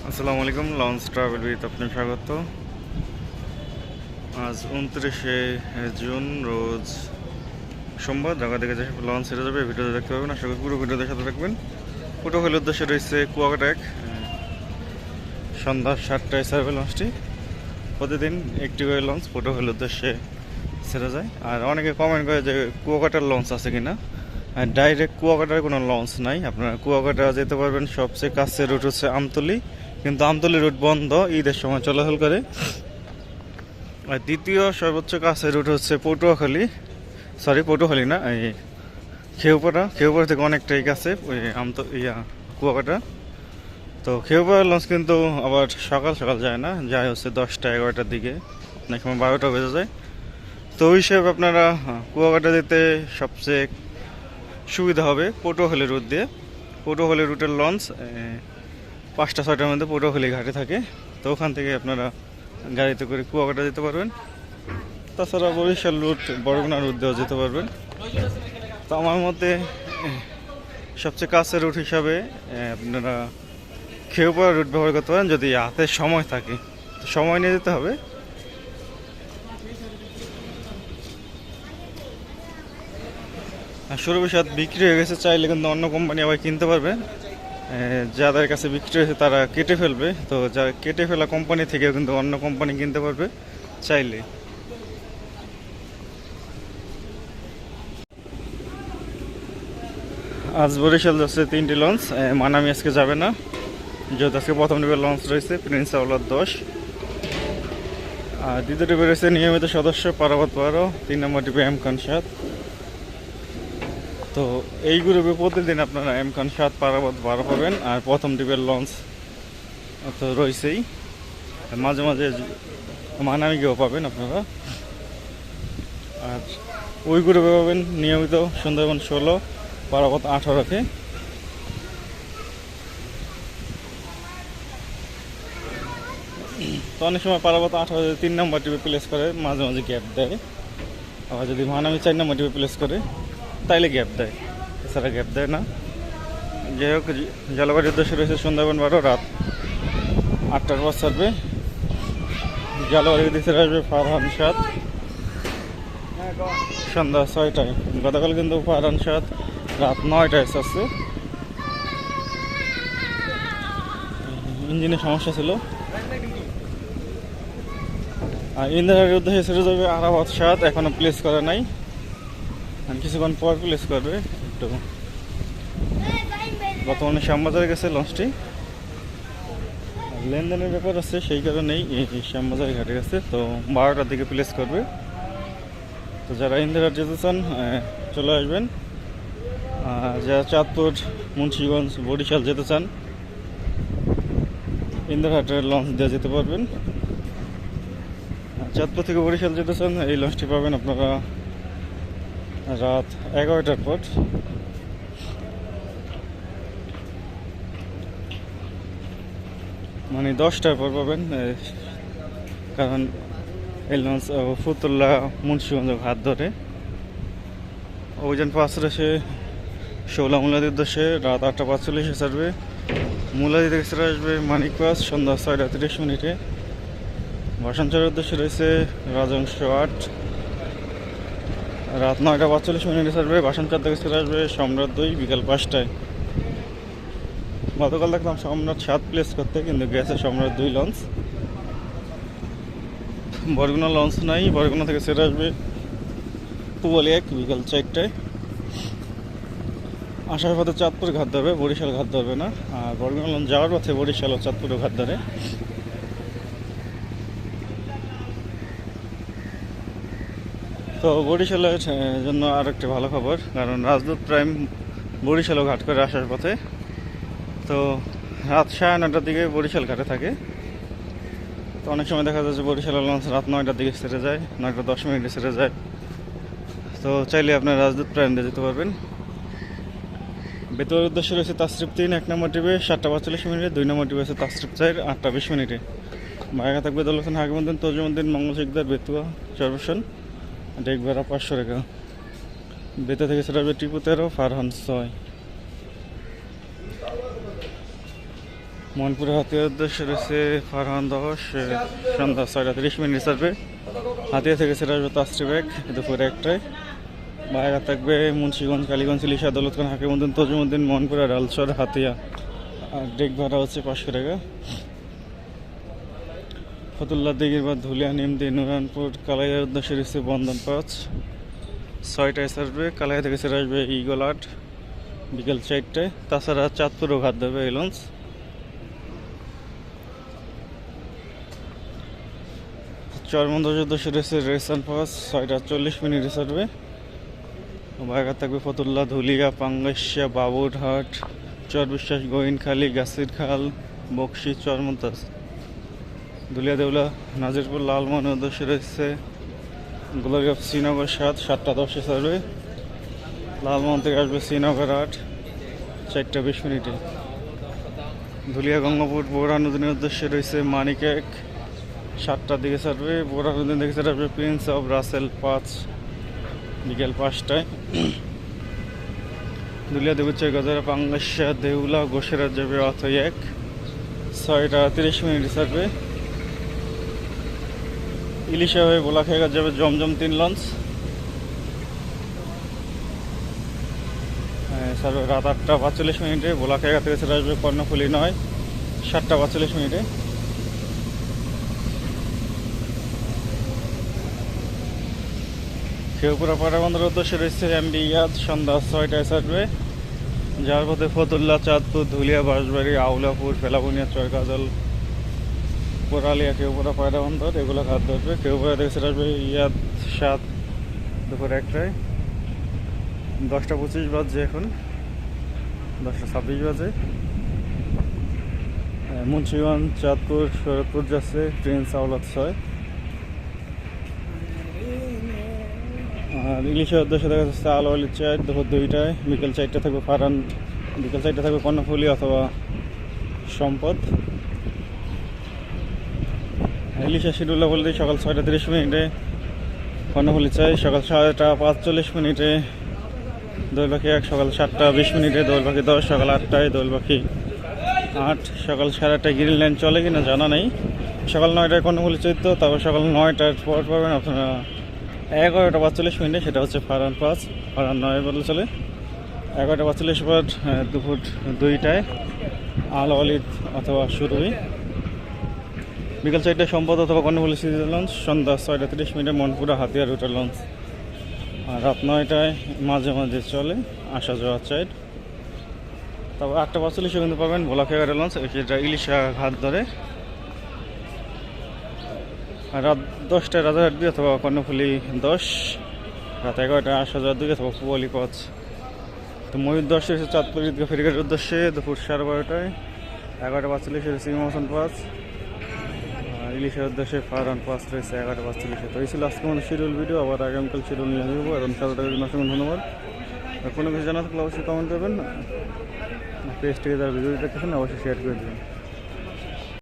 আসসালামু আলাইকুম, launch travel with আপনি স্বাগত। আজ 29শে জুন, রোজ সোমবার। ঢাকা থেকে যে লঞ্চ ছেড়ে যাবে ভিডিওতে দেখতে পাবেন। আশা করি পুরো ভিডিওতে সাথে থাকবেন। পটুয়াখালীর উদ্দেশ্যে রয়েছে কুয়াকাটা এক। সন্ধ্যা 7টায় ছাড়বে লঞ্চটি। প্রতিদিন একটি করে লঞ্চ পটুয়াখালীর উদ্দেশ্যে ছেড়ে যায়। আর অনেকে কমেন্ট করে যে কুয়াকাটার লঞ্চ আছে কিনা। আর ডাইরেক্ট কুয়াকাটার কোনো লঞ্চ নাই। আপনারা কুয়াকাটা যেতে পারবেন, সবচেয়ে কাছের রুট হচ্ছে আমতলী, কিন্তু আমতলী রুট বন্ধ, ঈদের সময় চলাচল করে। আর দ্বিতীয় সর্বোচ্চ কাছের রুট হচ্ছে পটুয়াখালী না, এই খেউপাড়া থেকে অনেকটাই কাছে ওই কুয়াকাটা। তো খেউপাড়া লঞ্চ কিন্তু আবার সকাল সকাল যায় না, যায় হচ্ছে 10টা-11টার দিকে, অনেক সময় 12টা বেজে যায়। তো ওই হিসেবে আপনারা কুয়াকাটা যেতে সবচেয়ে সুবিধা হবে পটুয়াখালী রুট দিয়ে। পটুয়াখালী রুটের লঞ্চ 5টা-6টার মধ্যে পটুয়াখালী ঘাটে থাকে। তো ওখান থেকে আপনারা গাড়িতে করে কুয়াকাটা যেতে পারবেন। তাছাড়া বরিশাল রুট, বরগুনা রুট দিয়েও যেতে পারবেন। তো আমার মতে সবচেয়ে কাছের রুট হিসাবে আপনারা খেউপাড়া রুট ব্যবহার করতে পারেন, যদি হাতে সময় থাকে। তো সময় নিয়ে যেতে হবে। আর সুরভিসাদ বিক্রি হয়ে গেছে, চাইলে কিন্তু অন্য কোম্পানি আবার কিনতে পারবে। যাদের কাছে বিক্রি হয়েছে তারা কেটে ফেলবে। তো যারা কেটে ফেলা কোম্পানি থেকেও কিন্তু অন্য কোম্পানি কিনতে পারবে চাইলে। আজ বরিশাল যাচ্ছে 3টি লঞ্চ। মানামি আজকে যাবে না, যেহেতু আজকে প্রথম ডিপের লঞ্চ রয়েছে প্রিন্স আওলাদ 10। আর দ্বিতীয় ডিপে রয়েছে নিয়মিত সদস্য পারাবত 12, 3 নম্বর ডিপে এম খান 7। তো এই গ্রুপে প্রতিদিন আপনারা এম খান 7, পারাবত 12 পাবেন। আর প্রথম ডিপের লঞ্চ তো রয়েছেই, মাঝে মাঝে মানামিকেও পাবেন আপনারা। আর ওই গ্রুপে পাবেন নিয়মিত সুন্দরবন 16, পারাবত 18কে। তো অনেক সময় পারাবত 18 3 নম্বর টিপে প্লেস করে, মাঝে মাঝে গ্যাপ দেয়। আবার যদি মানামি 4 নম্বর টিপে প্লেস করে তাইলে গ্যাপ দেয়, এছাড়া গ্যাপ দেয় না। যাই হোক, জলবায়ুর উদ্দেশ্যে রয়েছে সুন্দরবন 12, রাত 8টার পর ছাড়বে। জলবায়ুর দিকে আসবে ফারহান 7, সন্ধ্যা 6টায়। গতকাল কিন্তু ফারহান 7 রাত 9টায় আসছে। ইঞ্জিনের সমস্যা ছিল। আর ইন্দ্রাহারের উদ্দেশ্যে ছেড়ে যাবে আরাবাদ 7, এখনো প্লেস করা নাই, কিছুক্ষণ পর প্লেস করবে। একটু বর্তমানে শ্যামবাজারে গেছে লঞ্চটি, লেনদেনের ব্যাপার আছে, সেই কারণেই এই শ্যামবাজার ঘাটে গেছে। তো 12টার দিকে প্লেস করবে। তো যারা ইন্দিরাহাট যেতে চান চলে আসবেন। আর যারা চাঁদপুর, মুন্সিগঞ্জ, বরিশাল যেতে চান ইন্দিরাহাটের লঞ্চ দিয়ে যেতে পারবেন। চাঁদপুর থেকে বরিশাল যেতে চান এই লঞ্চটি পাবেন আপনারা রাত 11টার পর। মানে 10টার পর পাবেন, কারণ এই লঞ্চ ফুতুল্লা মুন্সিগঞ্জ হাত ধরে অভিযান 5 এসে 16 মুলাদির উদ্দেশ্যে রাত 8টা 45 ছাড়বে। মুলাদি থেকে ছেড়ে আসবে মানিক পাস সন্ধ্যা 6টা 30 ভাষাঞ্চলের উদ্দেশ্যে রয়েছে রাজংশ 8, রাত 9টা 45 ছাড়বে। ভাষাঞ্চল থেকে ছেড়ে আসবে সম্রাট 2 বিকাল 5টায়। গতকাল দেখলাম সম্রাট 7 প্লেস করতে, কিন্তু গেছে সম্রাট 2 লঞ্চ। বরগুনা লঞ্চ নাই, বরগুনা থেকে ছেড়ে আসবে পুবালি 1 বিকাল 4টায়। আসার পথে চাঁদপুর ঘাট ধরবে, বরিশাল ঘাট ধরবে না। আর বরগুনা লঞ্চ যাওয়ার পথে বরিশাল ও চাঁদপুরও ঘাট ধরে। তো বরিশালের জন্য আর একটি ভালো খবর, কারণ রাজদূত প্রাইম বরিশালও ঘাট করে আসার পথে। তো রাত 9:30টার দিকে বরিশাল ঘাটে থাকে। তো অনেক সময় দেখা যায় যে বরিশালের লঞ্চ রাত 9টার দিকে ছেড়ে যায়, 9টা 10 ছেড়ে যায়। তো চাইলে আপনার রাজদূত প্রাইম দিয়ে যেতে পারবেন। বেতনের উদ্দেশ্যে রয়েছে তাসরিফ 3 1 নম্বর টিপে 7টা 45, 2 নম্বর টিপে আছে তাসরিফ 4 8টা 20। ভাড়া থাকবে দৌলতখান, হাকিমুদ্দিন, তজুমুদ্দিন, মঙ্গল শিকদার, বেতুয়া, চরবসন, ডেক ভাড়া 500 টাকা। বেতা থেকে ছেড়ে আসবে টিপু 13, ফারহান 6। মনপুরে হাতিয়ার উদ্দেশ্যে রয়েছে ফারহান 10 সন্ধ্যা 6:30 রিসার্ভে। হাতিয়া থেকে সেটা আসবে তাস্ত্রী ব্যাগ দুপুর 1টায়। বাইরে থাকবে মুন্সিগঞ্জ, কালীগঞ্জ, ইলিশা, দৌলতখান, হাকিমউদ্দিন, তজুমউদ্দিন, মনপুরা, ডালচর, হাতিয়া। আর ডেক ভাড়া হচ্ছে 500 টাকা। ফতুল্লা, দিঘিরবাদ, ধুলিয়া, নিমদি, নুরানপুর, কালাইয়ার উদ্দেশ্যে রয়েছে বন্ধন 5 6টায় সার্ভে। কালাইয়া থেকে সেটা আসবে ইগল 8 বিকেল 4টায়। তাছাড়া চাঁদপুরও ঘাট দেবে এই লঞ্চ। চরমন্দর উদ্দেশ্যে রয়েছে রেসান 5 6:40 রিসার্ভে। বাইরে থাকবে ফতুল্লা, ধুলিয়া, পাঙ্গাসিয়া, বাবুরহাট, চরবিশ্বাস, গোইনখালী, গাছিরখাল, বকশি, চরমন্তাজ। ধুলিয়া, দেউলা, নাজিরপুর, লালমোহন উদ্দেশ্যে রয়েছে glory of Srinagar 7:10 survey. Lalmohan থেকে আসবে শ্রীনগর 8 4:20। ধুলিয়া, গঙ্গাপুর, বোরহানুদ্দিনের উদ্দেশ্যে রয়েছে মানিক 1 7টার দিকে সার্ভে। বোরহানুদ্দিন থেকে সেটা আসবে প্রিন্স অফ রাসেল 5 বিকেল 5টায়। দুলিয়া, দেবুচ্চার, গজারা, পাঙ্গাসিয়া, দেউলা, গোসেরার যাবে অথই 1 6:30 রিসার্ভে। ইলিশা হয়ে বোলাখাইগার যাবে জমজম 3 লঞ্চ। সার্ভে রাত 8:45। বোলাখাইগার থেকে সেটা আসবে কর্ণফুলি 9 7:45। খেউপুরা পাড়া বন্দরের উদ্দেশ্যে রয়েছে এমবি ইয়াদ সন্ধ্যা 6টায় সার্ভে। যার পথে ফতুল্লা, চাঁদপুর, ধুলিয়া, বাঁশবাড়ি, আউলাপুর, ফেলাবুনিয়া, চরকাজল, পোড়ালিয়া, খেউপুরা পায়রা বন্দর এগুলো ঘাট ধরবে। খেউপুরা থেকে সেটা আসবে ইয়াদ 7 দুপুর 1টায়। 10:25 বাজছে, এখন 10:26 বাজে। মুন্সিগঞ্জ, চাঁদপুর, শরৎপুর যাচ্ছে প্রিন্স আওলাদ 6। আর ইলিশের উদ্দেশ্যে দেখা যাচ্ছে আলোয়ালি 4 দুপুর 2টায়। বিকেল 4টায় থাকবে ফারান, বিকেল 4টায় থাকবে কর্ণফুলি অথবা সম্পদ। ইলিশের শিডিউলটা বলে দিই, সকাল 6:30 কর্ণফুলি 4, সকাল 7:45 দোল পাখি 1, সকাল 7:20 দোল পাখি 10, সকাল 8টায় দোল পাখি 8, সকাল 8:30 গ্রিন লাইন চলে কিনা জানা নেই। সকাল 9টায় কর্ণফুলি 14, তারপর সকাল 9টার পর পাবেন আপনারা 11:45, সেটা হচ্ছে ফারান 5, ফারান 9 বলে চলে। 11:45 পর দুপুর 2টায় আলোয়ালিদ অথবা সুরভি। বিকেল 4টায় সম্পদ অথবা কর্ণফুলি সিরিজের লঞ্চ। সন্ধ্যা 6:30 মনপুরা হাতিয়া রুটের লঞ্চ। আর রাত 9টায় মাঝে মাঝে চলে আসা যাওয়া 4। তারপর 8:45 কিন্তু পাবেন বোলাখাইগারের লঞ্চ, সেটা ইলিশা ঘাট ধরে। আর রাত 10টায় রাজারহাট 2 অথবা কর্ণফুলি 10, রাত 11টায় আসা যাওয়া 2 অথবা পুয়ালি 5। তো ময়ূর 10 এসে চাঁদপুর ঈদগাহ ফেরিঘাটের উদ্দেশ্যে দুপুর 12:30। 11:45 সিংহাসন 5, ইলিশের উদ্দেশ্যে ফারহান 5 রয়েছে 11:45। তো এই ছিল আজকে আমাদের শিডিউল ভিডিও। আবার আগামীকাল শিডিউল নিয়ে আসবো। এখন সারাটা জন্য অসংখ্য ধন্যবাদ। আর কোনো কিছু জানা থাকলে অবশ্যই কমেন্ট করবেন। পেজ থেকে যারা ভিডিও দেখতেছেন অবশ্যই শেয়ার করে দেবেন।